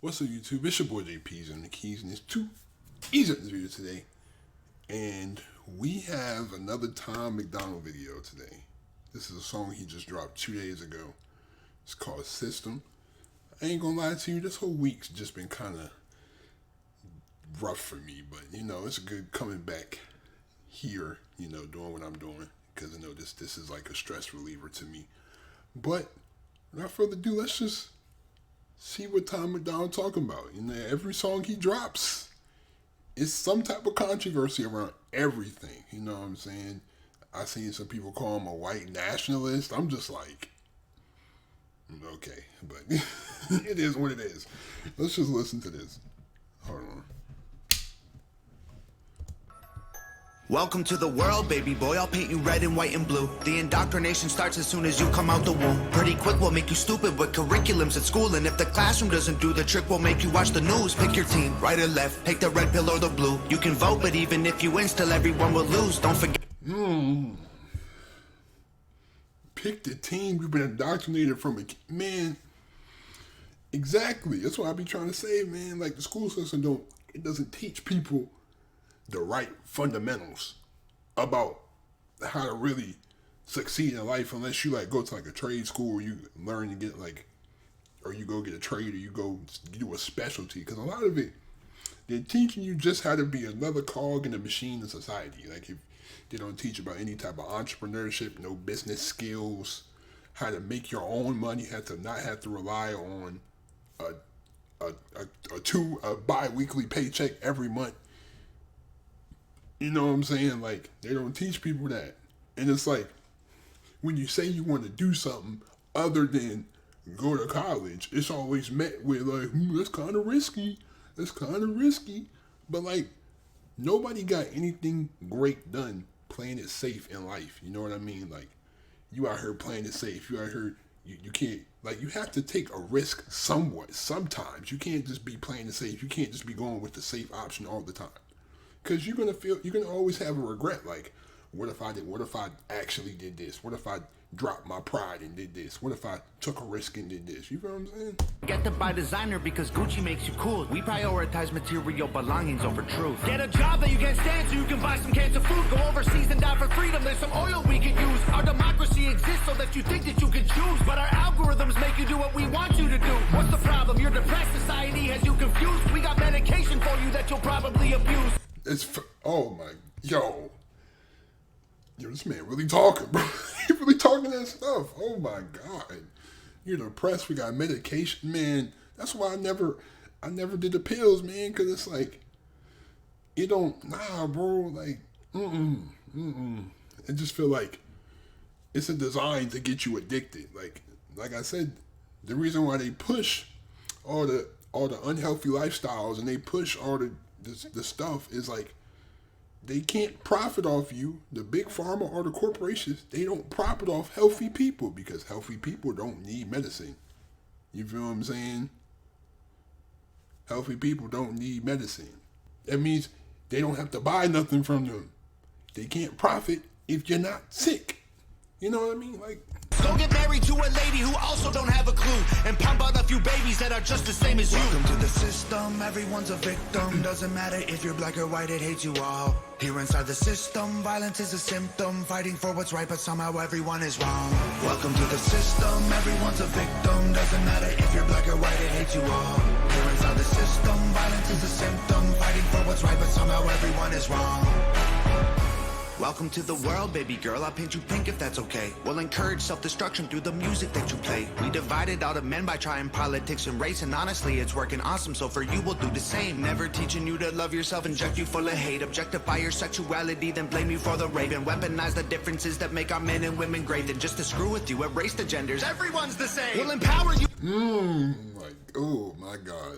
What's up, YouTube? It's your boy JP's on the keys, and it's too easy to video today. And we have another Tom MacDonald video today. This is a song he just dropped 2 days ago. It's called System. I ain't gonna lie to you, this whole week's just been kind of rough for me, but you know, it's good coming back here, you know, doing what I'm doing, because I know this is like a stress reliever to me. But without further ado, let's just see what Tom MacDonald talking about. You know, every song he drops is some type of controversy around everything. You know what I'm saying? I seen some people call him a white nationalist. I'm just like, okay, but it is what it is. Let's just listen to this. Hold on. Welcome to the world, baby boy. I'll paint you red and white and blue. The indoctrination starts as soon as you come out the womb. Pretty quick, we'll make you stupid with curriculums at school. And if the classroom doesn't do the trick, we'll make you watch the news. Pick your team, right or left, take the red pill or the blue. You can vote, but even if you win, still everyone will lose. Don't forget. Pick the team. You've been indoctrinated from a man. Exactly. That's what I be trying to say, man. Like, the school system doesn't teach people the right fundamentals about how to really succeed in life, unless you like go to like a trade school where you learn to get like, or you go get a trade, or you go do a specialty. Because a lot of it, they're teaching you just how to be another cog in the machine of society. Like, if they don't teach about any type of entrepreneurship, no business skills, how to make your own money, how to not have to rely on a bi-weekly paycheck every month. You know what I'm saying? Like, they don't teach people that. And it's like, when you say you want to do something other than go to college, it's always met with like, that's kind of risky. That's kind of risky. But like, nobody got anything great done playing it safe in life. You know what I mean? Like, you out here playing it safe. You out here, you can't, like, you have to take a risk somewhat, sometimes. You can't just be playing it safe. You can't just be going with the safe option all the time. Because you're gonna always have a regret. Like, what if I actually did this? What if I dropped my pride and did this? What if I took a risk and did this? You feel what I'm saying? Get to buy designer because Gucci makes you cool. We prioritize material belongings over truth. Get a job that you can't stand so you can buy some cans of food. Go overseas and die for freedom. There's some oil we can use. Our democracy exists so that you think that you can choose. But our algorithms make you do what we want you to do. What's the problem? Your depressed society has you confused. We got medication for you that you'll probably abuse. Yo, this man really talking, bro. He really talking that stuff. Oh my God, you're depressed. We got medication, man. That's why I never did the pills, man. Because it's like, it don't, bro. Like, I just feel like it's a design to get you addicted. Like I said, the reason why they push all the unhealthy lifestyles and they push all the stuff is like, they can't profit off you. The big pharma or the corporations, they don't profit off healthy people because healthy people don't need medicine. You feel what I'm saying? Healthy people don't need medicine. That means they don't have to buy nothing from them. They can't profit if you're not sick. You know what I mean? Like, go get married to a lady who also don't have a clue and pump out a few babies that are just the same as you. Welcome to the system, everyone's a victim. Doesn't matter if you're black or white, it hates you all. Here inside the system, violence is a symptom. Fighting for what's right, but somehow everyone is wrong. Welcome to the system, everyone's a victim. Doesn't matter if you're black or white, it hates you all. Here inside the system, violence is a symptom. Fighting for what's right, but somehow everyone is wrong. Welcome to the world, baby girl. I'll paint you pink if that's okay. We'll encourage self-destruction through the music that you play. We divided all the men by trying politics and race, and honestly, it's working awesome, so for you, we'll do the same. Never teaching you to love yourself, inject you full of hate, objectify your sexuality, then blame you for the rape, and weaponize the differences that make our men and women great. Then just to screw with you, erase the genders. Everyone's the same. We'll empower you. Like, oh my God.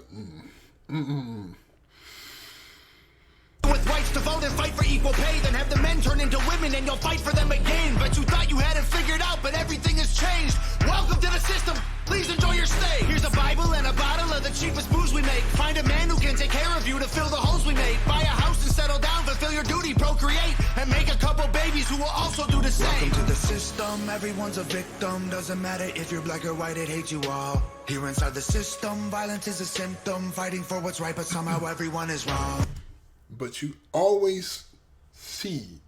With rights to vote and fight for equal pay, then have the men turn into women and you'll fight for them again. But you thought you had it figured out, but everything has changed. Welcome to the system. Please enjoy your stay. Here's a Bible and a bottle of the cheapest booze we make. Find a man who can take care of you to fill the holes we made. Buy a house and settle down, fulfill your duty, procreate, and make a couple babies. babies who will also do the same. Welcome to the system, everyone's a victim. Doesn't matter if you're black or white, it hates you all. Here inside the system, violence is a symptom. Fighting for what's right, but somehow everyone is wrong. But you always see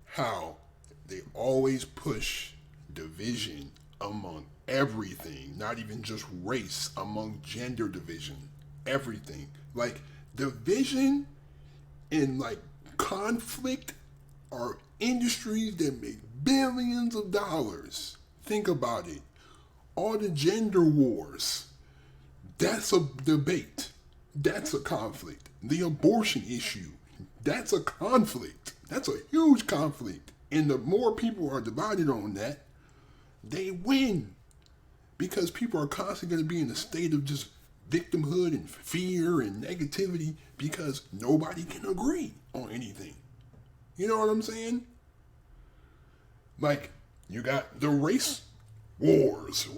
how they always push division among everything, not even just race, among gender division, everything. Like division and like conflict are industries that make billions of dollars. Think about it. All the gender wars, that's a debate. That's a conflict. The abortion issue, that's a conflict. That's a huge conflict. And the more people are divided on that, they win. Because people are constantly going to be in a state of just victimhood and fear and negativity because nobody can agree on anything. You know what I'm saying? Like, you got the race wars.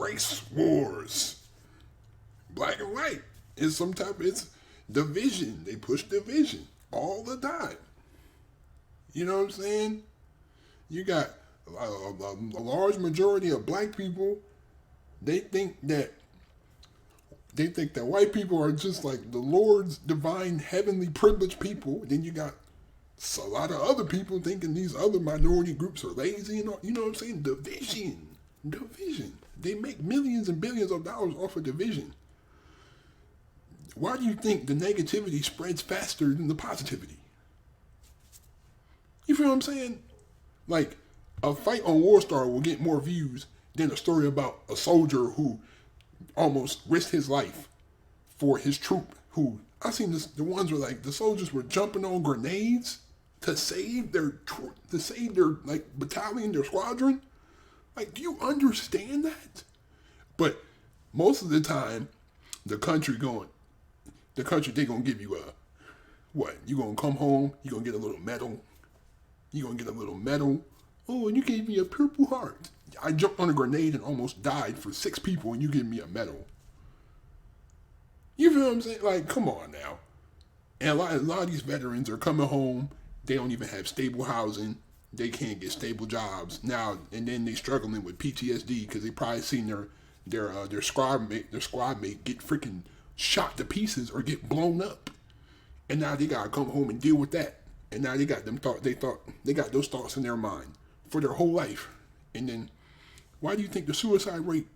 Black and white. It's division. They push division all the time. You know what I'm saying? You got a large majority of black people. They think that white people are just like the Lord's divine heavenly privileged people. Then you got a lot of other people thinking these other minority groups are lazy and all. You know what I'm saying? Division. They make millions and billions of dollars off of division. Why do you think the negativity spreads faster than the positivity? You feel what I'm saying? Like, a fight on Warstar will get more views than a story about a soldier who almost risked his life for his troop. Who I seen the ones where like the soldiers were jumping on grenades to save their like battalion, their squadron. Like, do you understand that? But most of the time, the country they gonna give you what? You gonna come home, you gonna get a little medal. Oh, and you gave me a Purple Heart. I jumped on a grenade and almost died for 6 people, and you give me a medal. You feel what I'm saying? Like, come on now. And a lot of these veterans are coming home. They don't even have stable housing. They can't get stable jobs now, and then they struggling with PTSD because they probably seen their squad mate get freaking shot to pieces or get blown up, and now they gotta come home and deal with that. And now they got those thoughts in their mind for their whole life. And then, why do you think the suicide rate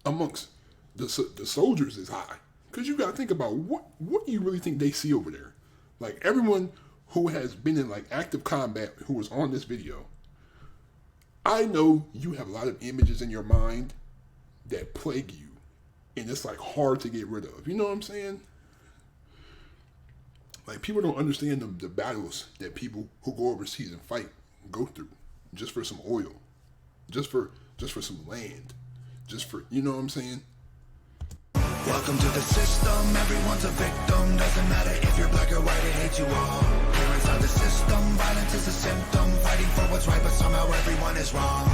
amongst the soldiers is high? Because you gotta think about what do you really think they see over there? Like, everyone who has been in like active combat who was on this video, I know you have a lot of images in your mind that plague you, and it's like hard to get rid of. You know what I'm saying? Like, people don't understand the battles that people who go overseas and fight go through just for some oil, just for some land, just for, you know what I'm saying? Welcome to the system, everyone's a victim. Doesn't matter if you're black or white, it hates you all. Here inside the system, violence is a symptom. Fighting for what's right, but somehow everyone is wrong.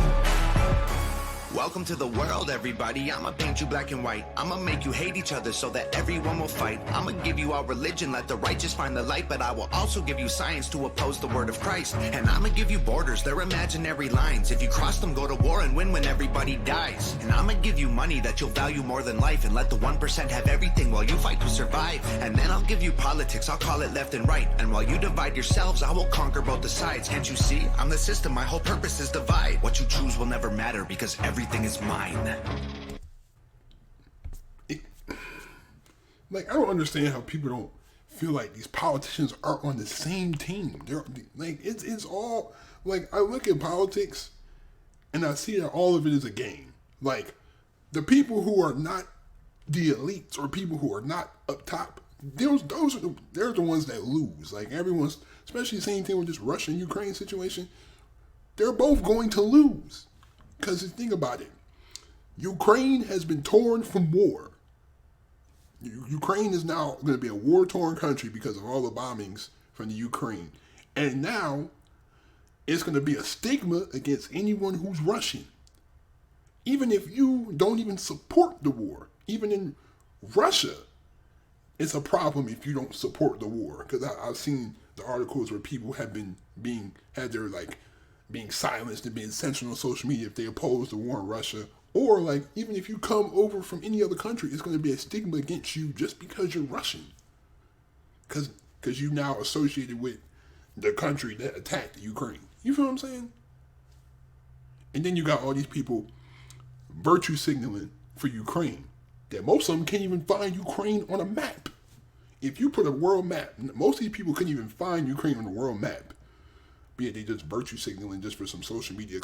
Welcome to the world, everybody. I'ma paint you black and white. I'ma make you hate each other so that everyone will fight. I'ma give you our religion, let the righteous find the light. But I will also give you science to oppose the word of Christ. And I'ma give you borders, they're imaginary lines. If you cross them, go to war and win when everybody dies. And I'ma give you money that you'll value more than life. And let the 1% have everything while you fight to survive. And then I'll give you politics, I'll call it left and right. And while you divide yourselves, I will conquer both the sides. Can't you see? I'm the system, my whole purpose is divide. What you choose will never matter because everything is mine. Like, I don't understand how people don't feel like these politicians are on the same team. They're like, it's all like, I look at politics and I see that all of it is a game. Like, the people who are not the elites or people who are not up top, they're the ones that lose. Like, everyone's, especially the same thing with this Russia-Ukraine situation, they're both going to lose. Because think about it. Ukraine has been torn from war. Ukraine is now going to be a war-torn country because of all the bombings from the Ukraine. And now it's going to be a stigma against anyone who's Russian. Even if you don't even support the war. Even in Russia, it's a problem if you don't support the war. Because I've seen the articles where people have been had their like being silenced and being censored on social media if they oppose the war in Russia. Or like even if you come over from any other country, it's going to be a stigma against you just because you're Russian. Because you now associated with the country that attacked Ukraine. You feel what I'm saying? And then you got all these people virtue signaling for Ukraine. That most of them can't even find Ukraine on a map. If you put a world map, most of these people couldn't even find Ukraine on the world map. Be it they just virtue signaling just for some social media.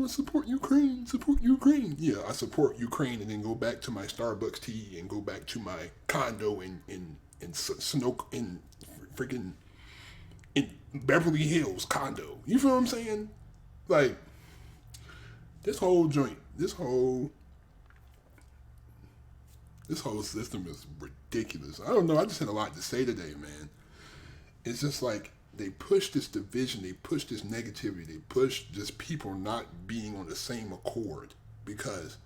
Support Ukraine, support Ukraine. Yeah, I support Ukraine and then go back to my Starbucks tea and go back to my condo in freaking in Beverly Hills condo. You feel what I'm saying? Like, this whole joint, this whole system is ridiculous. I don't know. I just had a lot to say today, man. It's just like they push this division, they push this negativity, they push just people not being on the same accord. Because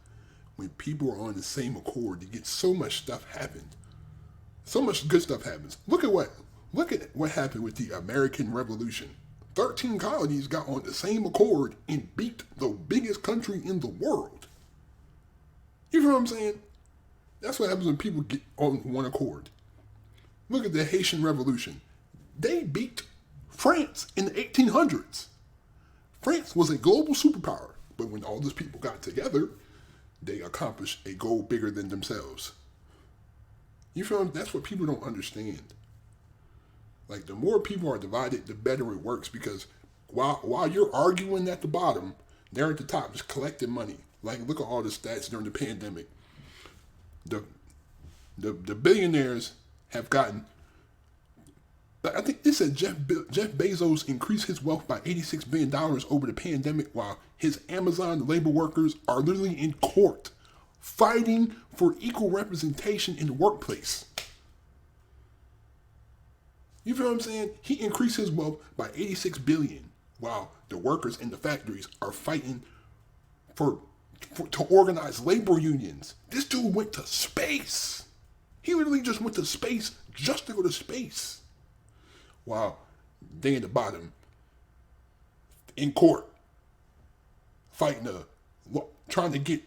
when people are on the same accord, you get so much stuff happened. So much good stuff happens. Look at what happened with the American Revolution. 13 colonies got on the same accord and beat the biggest country in the world. You know what I'm saying? That's what happens when people get on one accord. Look at the Haitian Revolution. They beat France in the 1800s. France was a global superpower, but when all those people got together, they accomplished a goal bigger than themselves. You feel me? That's what people don't understand. Like, the more people are divided, the better it works, because while you're arguing at the bottom, they're at the top just collecting money. Like, look at all the stats during the pandemic. The billionaires have gotten, I think it said Jeff Bezos increased his wealth by $86 billion over the pandemic, while his Amazon labor workers are literally in court fighting for equal representation in the workplace. You feel what I'm saying? He increased his wealth by $86 billion, while the workers in the factories are fighting to organize labor unions. This dude went to space. He literally just went to space just to go to space. While they at the bottom, in court, fighting trying to get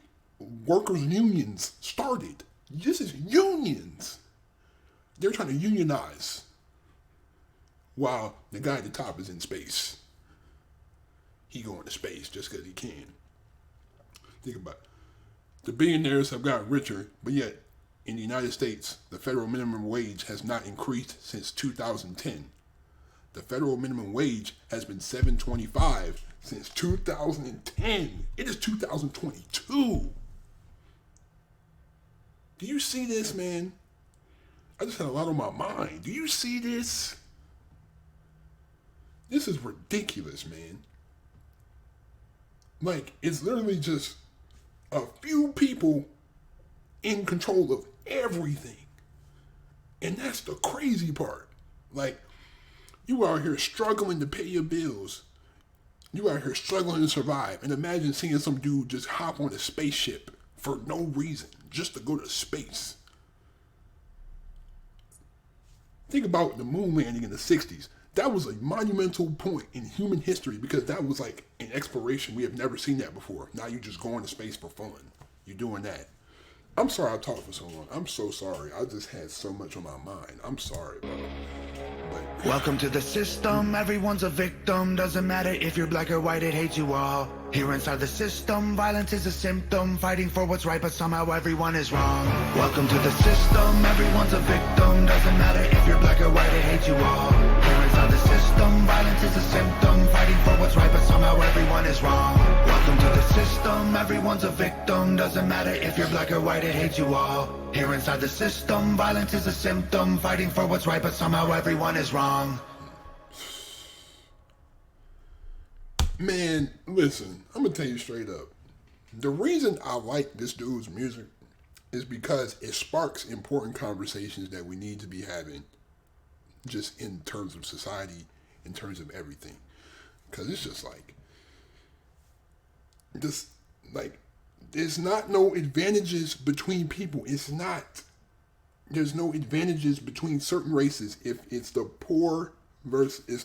workers' unions started. This is unions. They're trying to unionize. While the guy at the top is in space. He going to space just because he can. Think about it. The billionaires have gotten richer, but yet in the United States, the federal minimum wage has not increased since 2010. The federal minimum wage has been $7.25 since 2010. It is 2022. Do you see this, man? I just had a lot on my mind. Do you see this? This is ridiculous, man. Like, it's literally just a few people in control of everything. And that's the crazy part. Like, you out here struggling to pay your bills. You out here struggling to survive. And imagine seeing some dude just hop on a spaceship for no reason, just to go to space. Think about the moon landing in the 60s. That was a monumental point in human history, because that was like an exploration. We have never seen that before. Now you just going to space for fun. You're doing that. I'm sorry I talked for so long. I'm so sorry. I just had so much on my mind. I'm sorry, bro. But Welcome to the system, everyone's a victim. Doesn't matter if you're black or white, it hates you all. Here inside the system, violence is a symptom. Fighting for what's right, but somehow everyone is wrong. Welcome to the system, everyone's a victim. Doesn't matter if you're black or white, it hates you all. Here inside the system, violence is a symptom. Fighting for what's right, but somehow everyone is wrong. Welcome to the system, everyone's a victim. Doesn't matter if you're black or white, it hates you all. Here inside the system, violence is a symptom. Fighting for what's right, but somehow everyone is wrong. man, listen, I'm gonna tell you straight up. The reason I like this dude's music is because it sparks important conversations that we need to be having, just in terms of society, in terms of everything. Because it's just like, this, like, there's not no advantages between people. There's no advantages between certain races if it's the poor versus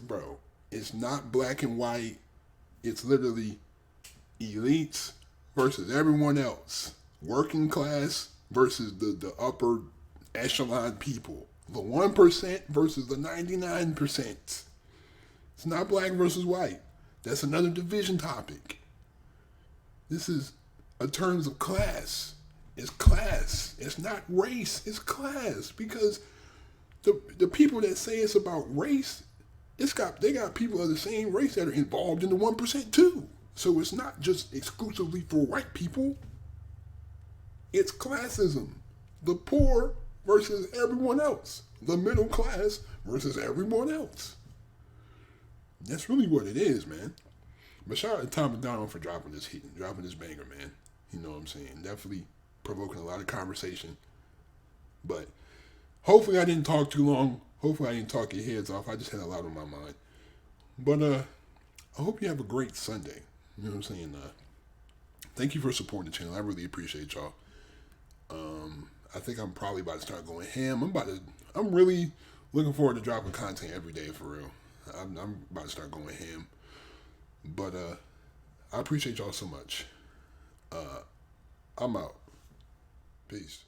bro. It's not black and white. It's literally elites versus everyone else. Working class versus the upper echelon people. The 1% versus the 99%. It's not black versus white. That's another division topic. This is a terms of class. It's class. It's not race. It's class. Because the people that say it's about race, they got people of the same race that are involved in the 1% too. So it's not just exclusively for white people. It's classism. The poor versus everyone else. The middle class versus everyone else. That's really what it is, man. But shout out to Tom MacDonald for dropping this banger, man. You know what I'm saying? Definitely provoking a lot of conversation. But hopefully I didn't talk too long. Hopefully I didn't talk your heads off. I just had a lot on my mind. But I hope you have a great Sunday. You know what I'm saying? Thank you for supporting the channel. I really appreciate y'all. I think I'm probably about to start going ham. I'm really looking forward to dropping content every day for real. I'm about to start going ham. But I appreciate y'all so much. I'm out. Peace.